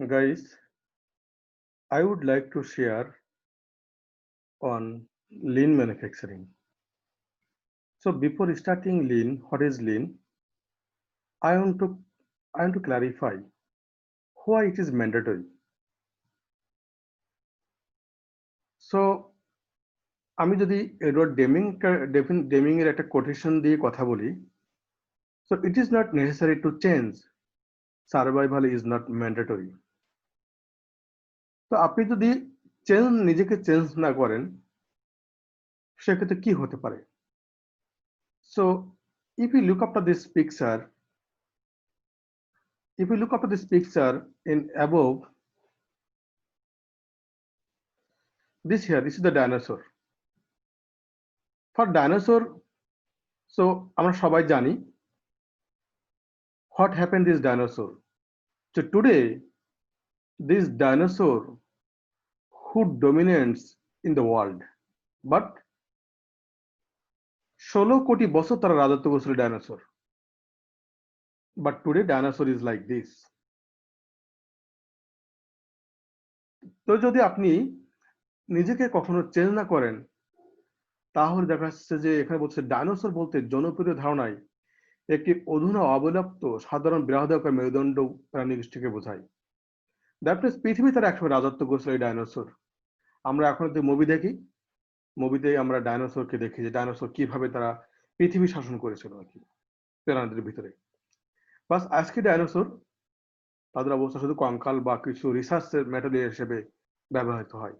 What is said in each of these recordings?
Guys, I would like to share on lean manufacturing. So before starting lean, what is lean? I want to I want to clarify why it is mandatory. So আমি যদি Edward dimming এর একটা quotation দিয়ে কথা বলি, so it is not necessary to change. Survival is not mandatory. তো আপনি যদি নিজেকে চেঞ্জ না করেন সেক্ষেত্রে কি হতে পারে? So if you look up to this picture, in above, this is the dinosaur. For dinosaur, so আমরা সবাই জানি what happened this dinosaur. So today, this dinosaur who dominates in the world, but 16 কোটি বছর তারা রাজত্ব করেছিল dinosaur, but today dinosaur is like this. তো যদি আপনি নিজেকে কখনো চেঞ্জ না করেন তাহলে দেখা যাচ্ছে যে এখানে বলছে ডাইনোসর বলতে জনপ্রিয় ধারণায় একটি অধুনা অবলুপ্ত সাধারণ বৃহদাকার মেরুদণ্ড প্রাণী গোষ্ঠীকে বোঝায়। দ্যাট মিনস পৃথিবী তারা একসময় রাজত্ব করেছিল এই ডাইনোসর। আমরা এখন যে মুভি দেখি, মুভিতে আমরা ডাইনোসরকে দেখি যে ডাইনোসর কিভাবে তারা পৃথিবী শাসন করেছিল আর কি প্রাণীদের ভিতরে। বাস আজকে ডাইনোসর তাদের অবস্থা শুধু কঙ্কাল বা কিছু রিসার্চের ম্যাটেরিয়াল হিসেবে ব্যবহৃত হয়।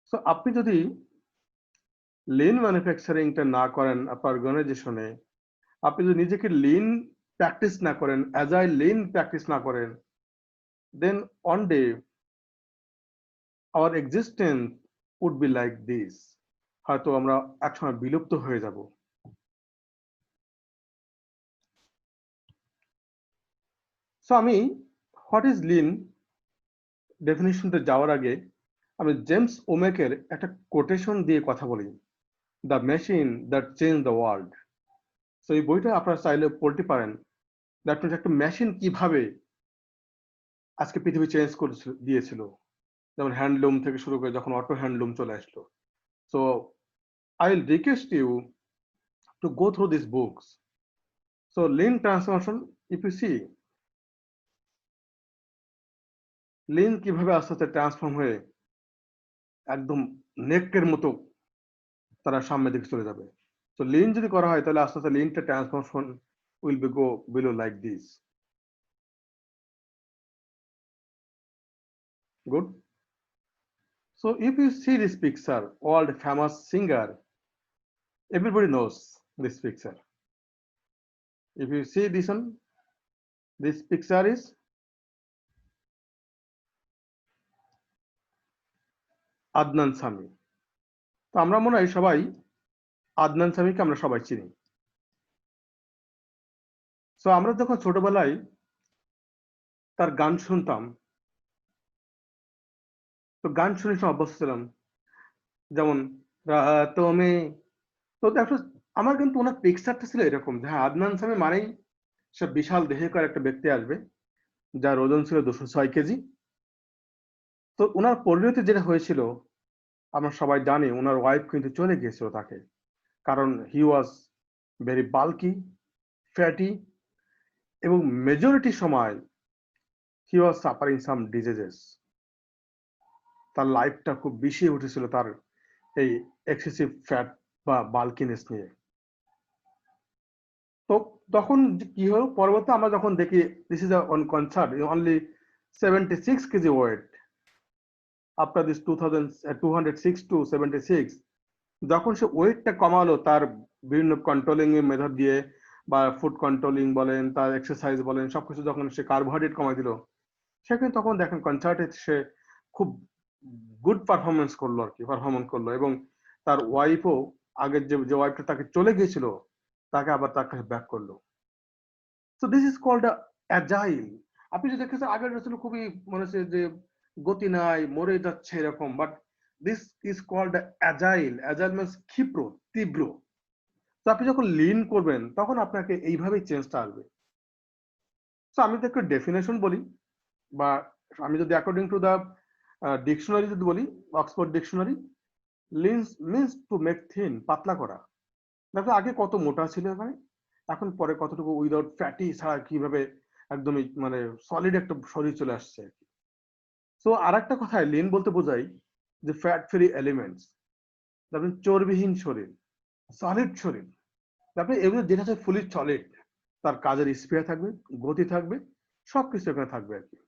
সো আপনি যদি লিন ম্যানুফ্যাকচারিংটা না করেন আপনার অর্গানাইজেশনে, আপনি যদি নিজেকে লিন প্র্যাকটিস না করেন, অ্যাজাইল লিন প্র্যাকটিস না করেন, then one day our existence would be like this. হয়তো আমরা একসময় বিলুপ্ত হয়ে যাব। সো আমি হোয়াট ইজ লিন ডেফিনিশনতে যাওয়ার আগে আমি জেমস ওমেকের একটা কোটেশন দিয়ে কথা বলি, the machine that change the world. So এই বইটা আপনারা চাইলে পড়তে পারেন। দ্যাট মিনস একটা মেশিন কিভাবে আজকে পৃথিবী চেঞ্জ করে দিয়েছিল, যেমন হ্যান্ডলুম থেকে শুরু করে যখন অটো হ্যান্ডলুম চলে আসলো। So I will request you to go through this books. So lean transformation, if you see lean কিভাবে আস্তে আস্তে ট্রান্সফর্ম হয়ে একদম নেকের মতো তারা সামনের দিকে চলে যাবে। তো লিন যদি করা হয় তাহলে আস্তে আস্তে লিনটা transformation will be go below like this. Good. So if you see this picture, world famous singer, everybody knows this picture. If you see this one, this picture is Adnan Sami. তো আমরা মনে হয় সবাই আদনান সামিকে আমরা সবাই চিনি। সো আমরা যখন ছোটবেলায় তার গান শুনতাম, তো গান শুনে সব অভ্যস্ত ছিলাম, যেমন রাতোঁ মে। তো দেখো আমার কিন্তু ওনার পিকচারটা ছিল এরকম যে হ্যাঁ আদনান সামি মানেই সে বিশাল দেহকার একটা ব্যক্তি আসবে যার ওজন ছিল 206 কেজি। তো ওনার পরিণতি যেটা হয়েছিল আমরা সবাই জানি, ওনার ওয়াইফ কিন্তু চলে গিয়েছিল তাকে, কারণ হি ওয়াজ ভেরি বাল্কি, ফ্যাটি, এবং মেজরিটি সময় হি ওয়াজ সাফারিং সাম ডিজিজেস। তার লাইফটা খুব বেশি উঠেছিল তার এই এক্সেসিভ ফ্যাট বা বাল্কিনেস নিয়ে। তো তখন কি হলো, পরবর্তী আমরা যখন দেখি this is on concert only 76 KG weight after this 206 to 76, যখন সে ওয়েটটা কমালো তার বিভিন্ন কন্ট্রোলিং এর মেথড দিয়ে বা ফুড কন্ট্রোলিং বলেন, তার এক্সারসাইজ বলেন, সবকিছু যখন সে কার্বোহাইড্রেট কমাই দিল, সেখানে তখন দেখেন কনসার্টে সে খুব গুড পারফরমেন্স করলো আর কি, এবং তার ওয়াইফও আগের যে ওয়াইফটা তাকে চলে গিয়েছিল তাকে আবার তার কাছে ব্যাক করলো। So this is called agile. আপনি যদি দেখেছেন আগের ছিল খুবই মনে হচ্ছে যে গতি নাই, মরে যাচ্ছে এরকম, but this is called agile. Agile means ক্ষিপ্র, তীব্র। তো আপনি যখন লিন করবেন তখন আপনাকে এইভাবেই চেঞ্জটা আসবে। তো আমি তো একটু ডেফিনেশন বলি। বা আমি যদি অ্যাকর্ডিং টু দ্য ডিকশনারি যদি বলি, Oxford dictionary, leans means to make thin, পাতলা করা। দেখো আগে কত মোটা ছিল এখানে, এখন পরে কতটুকু উইদাউট ফ্যাটি ছাড়া কিভাবে একদমই মানে সলিড একটা শরীর চলে আসছে। সো আর একটা কথায় লিন বলতে বোঝাই যে ফ্যাট ফ্রি এলিমেন্টস, তারপরে চর্বিহীন শরীর, সলিড শরীর, তারপরে এগুলো যেটা হচ্ছে ফুলি সলিড, তার কাজের স্পিড থাকবে, গতি থাকবে, সবকিছু এখানে থাকবে আর কি।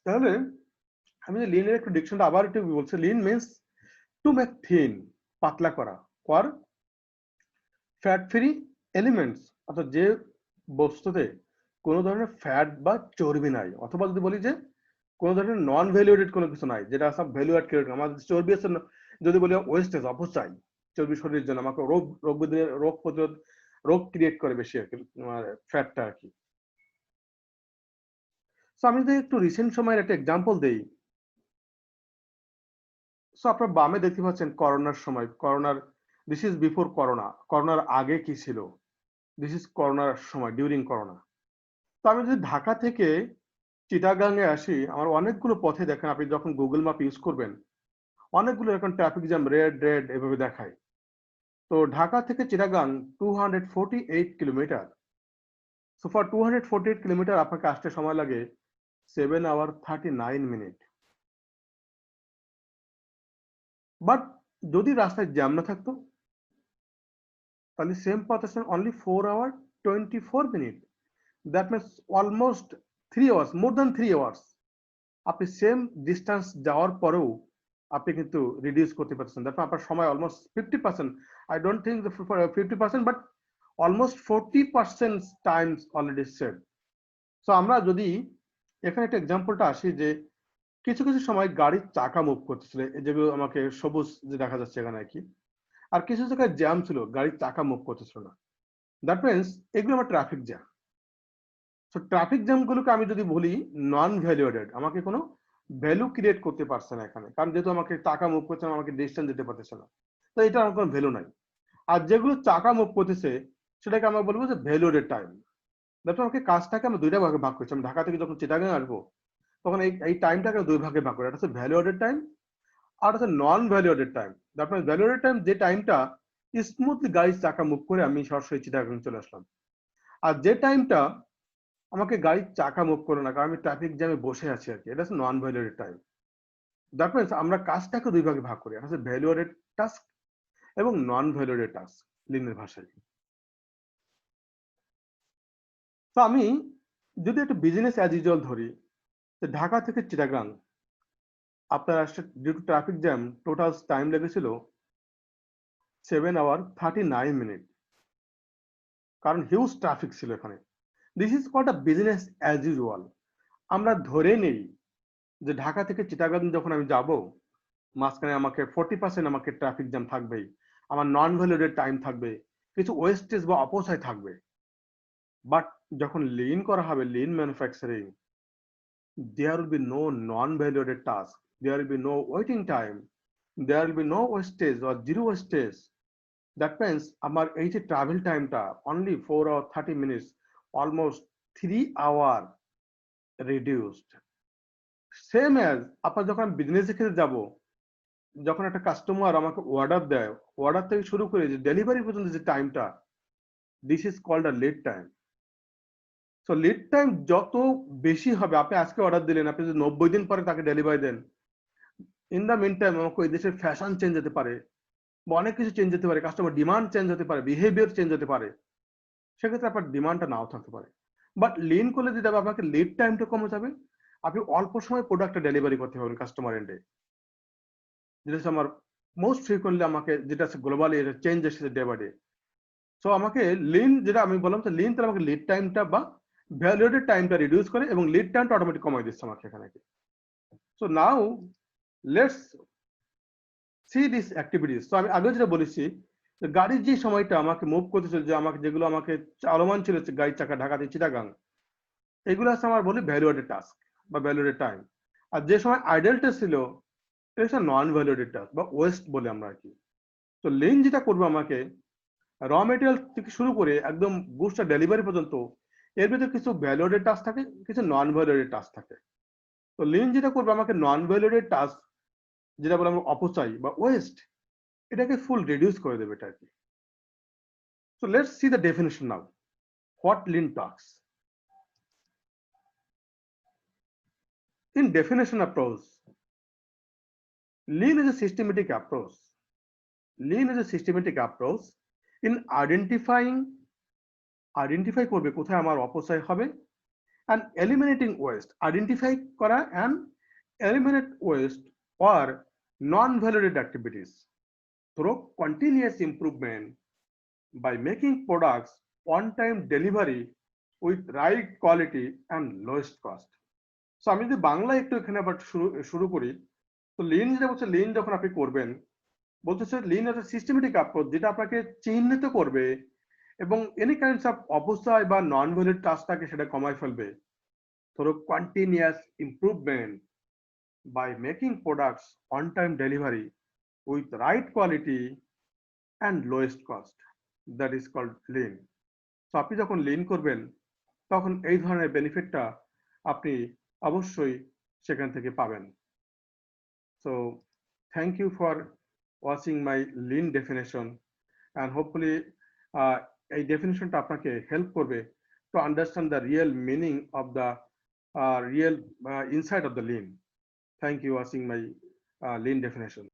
তাহলে আমি যে লিনের একটু ডিকশনটা আবার একটু বলছি, lean means to make thin, পাতলা করা, ফর ফ্যাট ফ্রি এলিমেন্টস, অর্থাৎ যে বস্তুতে কোনো ধরনের ফ্যাট বা চর্বি নাই, অথবা যদি বলি যে কোনো ধরনের নন ভ্যালুয়েটেড কোনো কিছু নাই, যেটা সব ভ্যালু অ্যাড ক্রিয়েট, আমাদের চর্বি আছে যদি বলি ওয়েস্টেজ, অপচয়, চর্বি শরীরের জন্য আমাকে রোগ প্রতিরোধ, রোগ ক্রিয়েট করে বেশি আর কি ফ্যাটটা আর কি। সো আমি যদি একটু রিসেন্ট সময়ের একটা এক্সাম্পল দেই, সো আপনার বামে দেখতে পাচ্ছেন করোনার সময়, দিস ইজ বিফোর করোনা, করোনার আগে কি ছিল, দিস ইজ করোনার সময়, ডিউরিং করোনা। তো আমি যদি ঢাকা থেকে চিটাগাংয়ে আসি, আমার অনেকগুলো পথে দেখেন, আপনি যখন গুগল ম্যাপ ইউজ করবেন অনেকগুলো এখন ট্রাফিক জ্যাম রেড রেড এভাবে দেখায়। তো ঢাকা থেকে Chittagong 248 kilometre. So for 248 kilometre আপনাকে আসতে সময় লাগে 7 আওয়ার 39 মিনিট। বাট যদি রাস্তায় জ্যাম না থাকতো তাহলে সেম পথ আসছেন only 4 hour 24 minute. That means almost 3 hours, more than 3 hours আপনি সেম ডিস্টেন্স যাওয়ার পরেও আপনি কিন্তু রিডিউস করতে পারছেন। দ্যাট আপনার সময় almost 50%, I don't think 50%, but almost 40% Times already save. So আমরা যদি এখানে একটা এক্সাম্পলটা আসি, যে কিছু কিছু সময় গাড়ির চাকা মুভ করতেছিল, যেগুলো আমাকে সবুজ যে দেখা যাচ্ছে এখানে আর কি, আর কিছু জায়গায় জ্যাম ছিল, গাড়ির চাকা মুভ করতেছিল না। দ্যাট মিনস এগুলো আমার traffic jam. So traffic jam গুলোকে আমি যদি বলি নন ভ্যালুয়েটেড, আমাকে কোনো ভ্যালু ক্রিয়েট করতে পারছে না এখানে, কারণ যেহেতু আমাকে চাকা মুভ করছে না, আমাকে ডিস্টেন্স দিতে পারতেছে না, তো এটা আমার কোনো ভ্যালু নাই। আর যেগুলো চাকা মুভ করতেছে সেটাকে আমরা বলবো যে ভ্যালুয়েটেড টাইম। দেখো আমাকে কাজটাকে আমরা দুইটা ভাগে ভাগ করছি। আমি ঢাকা থেকে যখন চিটাগাং আসবো তখন এই টাইমটাকে দুই ভাগে ভাগ করি, একটা হচ্ছে ভ্যালুয়েটেড টাইম আর হচ্ছে নন ভ্যালুয়েটেড টাইম। তারপরে ভ্যালুয়েটেড টাইম যে টাইমটা স্মুথলি গাড়ির চাকা মুভ করে আমি সরাসরি চিটাগাং চলে আসলাম, আর যে টাইমটা আমাকে গাড়ির চাকা মুভ করে না, কারণ আমি ট্রাফিক জ্যামে বসে আছি আর কি, এটা হচ্ছে নন ভ্যালুয়েটেড টাইম। দ্যাট মিনস আমরা কাজটাকে দুই ভাগে ভাগ করি, একটা হচ্ছে ভ্যালুয়েটেড টাস্ক এবং নন ভ্যালুয়েটেড টাস্ক লিনের ভাষায়। তো আমি যদি একটা বিজনেস অ্যাজ ইউজুয়াল ধরি, ঢাকা থেকে চিটাগাং আপনার আসতে due to traffic jam total time লেগেছিল 7 আওয়ার 39 মিনিট, কারণ হিউজ ট্রাফিক ছিল এখানে। This is called a business as usual. আমরা ধরে নেই যে ঢাকা থেকে চিটাগাং যখন আমি যাব, মাঝখানে আমাকে 40% আমাকে ট্রাফিক জ্যাম থাকবেই, আমার নন ভ্যালুয়েটেড টাইম থাকবে, কিছু ওয়েস্টেজ বা অপচয় থাকবে। বাট যখন লিন করা হবে, lean manufacturing, there will be no non-valued task, there will be no waiting time, there will be no wastage or zero wastage. That means আমার এই যে ট্রাভেল টাইমটা only 4 or 30 minutes, almost 3 hour reduced. Same as আপনার যখন বিজনেসের ক্ষেত্রে যাব, যখন একটা কাস্টমার আমাকে অর্ডার দেয়, অর্ডার থেকে শুরু করে যে ডেলিভারি পর্যন্ত যে টাইমটা, this is called a lead time. So lead time যত বেশি হবে, আপনি আজকে অর্ডার দিলেন, আপনি যদি 90 দিন পরে তাকে ডেলিভারি দেন, ইন দ্য মিন টাইম আমাকে ওই দেশের ফ্যাশন চেঞ্জ হতে পারে বা অনেক কিছু চেঞ্জ হতে পারে, কাস্টমার ডিমান্ড চেঞ্জ হতে পারে, বিহেভিয়ার চেঞ্জ হতে পারে, সেক্ষেত্রে আপনার ডিমান্ডটা নাও থাকতে পারে। বাট লিন করলে যেটা হবে, আপনাকে লিড টাইমটা কমে যাবে, আপনি অল্প সময় প্রোডাক্টটা ডেলিভারি করতে পারবেন কাস্টমার এন্ডে। যেটা হচ্ছে আমার মোস্ট ফ্রিকোয়েন্টলি আমাকে যেটা আছে গ্লোবালি এটা চেঞ্জ এসেছে ডে বাই ডে। সো আমাকে লিন, যেটা আমি বললাম যে লিন, তাহলে আমাকে লিড টাইমটা বা ভ্যালুয়েটেড টাইমটা রিডিউস করে এবং লিড টাইমটা অটোমেটিক কমাই দিচ্ছে আমাকে এখানে। So now let's see this activities. তো আমি আগে যেটা বলেছি, গাড়ির যে সময়টা আমাকে মুভ করতেছিল, যে আমাকে যেগুলো আমাকে চলমান ছিল গাড়ির চাকা ঢাকা থেকে চিটাগাং, এগুলো হচ্ছে আমার বলি ভ্যালুয়েটেড টাস্ক বা ভ্যালুয়েটেড টাইম। আর যে সময় আইডেলটা ছিল এটা হচ্ছে নন ভ্যালুয়েটেড টাস্ক বা ওয়েস্ট বলে আমরা আর কি। তো লিন যেটা করবে আমাকে র মেটেরিয়াল থেকে শুরু করে একদম গুডসটা ডেলিভারি পর্যন্ত এর ভিতরে কিছু ভ্যালুয়েটেড টাস্ক থাকে, কিছু নন ভ্যালুয়েটেড টাস্ক থাকে। তো লিন যেটা করবে আমাকে নন ভ্যালুয়েটেড টাস্ক, যেটা বলে আমরা অপচয় বা ওয়েস্ট, এটাকে ফুল রিডিউস করে দেবে এটা আর কি। So let's see the definition now. What lean talks. In definition approach, lean is a systematic approach. Lean is a systematic approach in identify করবে কোথায় আমার অপচয় হবে, and eliminating waste, identify করা and eliminate waste or non-valued activities through continuous improvement by making products on time delivery with right quality and lowest cost. So আমি যদি বাংলা একটু এখানে আবার শুরু করি, তো লিন যেটা বলছে, লিন যখন আপনি করবেন, বলতেছে লিন একটা সিস্টেমেটিক অ্যাপ্রোচ যেটা আপনাকে চিহ্নিত করবে এবং এনি কাইন্ডস অফ অপচয় বা নন ভ্যালিড টাস্কটাকে সেটা কমায় ফেলবে through continuous improvement by making products on time delivery with right quality and lowest cost, that is called lean. তো আপনি যখন লিন করবেন তখন এই ধরনের বেনিফিটটা আপনি অবশ্যই সেখান থেকে পাবেন। So thank you for watching my lean definition, and hopefully এই ডেফিনেশনটা আপনাকে হেল্প করবে to understand the real meaning of the real inside of the lean. Thank you watching my lean definition.